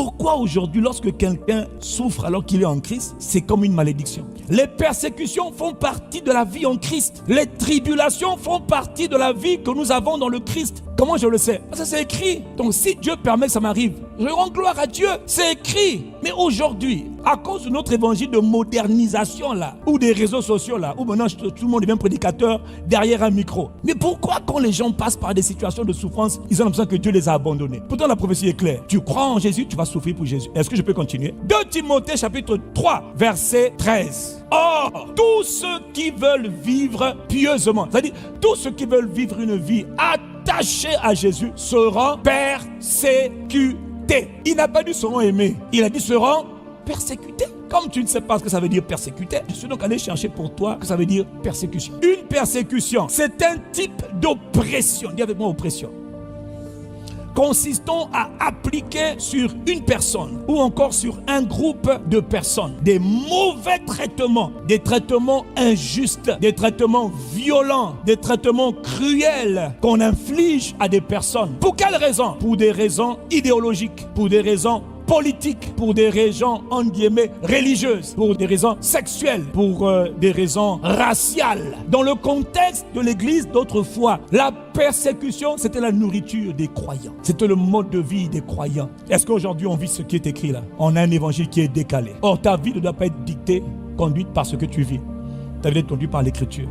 Pourquoi aujourd'hui, lorsque quelqu'un souffre alors qu'il est en Christ, c'est comme une malédiction? Les persécutions font partie de la vie en Christ. Les tribulations font partie de la vie que nous avons dans le Christ. Comment je le sais? Parce que c'est écrit. Donc si Dieu permet que ça m'arrive, je rends gloire à Dieu. C'est écrit. Mais aujourd'hui, à cause de notre évangile de modernisation là, ou des réseaux sociaux là, où maintenant tout le monde devient prédicateur derrière un micro. Mais pourquoi quand les gens passent par des situations de souffrance, ils ont l'impression que Dieu les a abandonnés? Pourtant la prophétie est claire. Tu crois en Jésus, tu vas souffrir pour Jésus. Est-ce que je peux continuer? 2 Timothée chapitre 3, verset 13. Or, tous ceux qui veulent vivre pieusement, c'est-à-dire tous ceux qui veulent vivre une vie attachée à Jésus seront persécutés. Il n'a pas dit seront aimés, il a dit seront persécutés. Comme tu ne sais pas ce que ça veut dire persécuter, je suis donc allé chercher pour toi ce que ça veut dire persécution. Une persécution, c'est un type d'oppression. Dis avec moi oppression. Consistant à appliquer sur une personne ou encore sur un groupe de personnes des mauvais traitements, des traitements injustes, des traitements violents, des traitements cruels qu'on inflige à des personnes. Pour quelles raisons? Pour des raisons idéologiques, pour des raisons politiques, pour des raisons en guillemets religieuses, pour des raisons sexuelles, pour des raisons raciales. Dans le contexte de l'église d'autrefois, la persécution c'était la nourriture des croyants, c'était le mode de vie des croyants. Est-ce qu'aujourd'hui on vit ce qui est écrit là? On a un évangile qui est décalé. Or ta vie ne doit pas être dictée, conduite par ce que tu vis. Ta vie est conduite par l'écriture.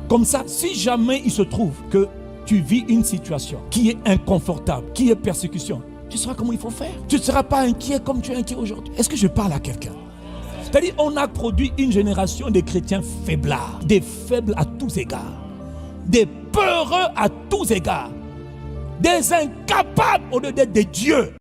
Comme ça, si jamais il se trouve que tu vis une situation qui est inconfortable, qui est persécution, tu sauras comment il faut faire. Tu ne seras pas inquiet comme tu es inquiet aujourd'hui. Est-ce que je parle à quelqu'un? C'est-à-dire, on a produit une génération de chrétiens faiblards, des faibles à tous égards, des peureux à tous égards, des incapables au lieu d'être des dieux.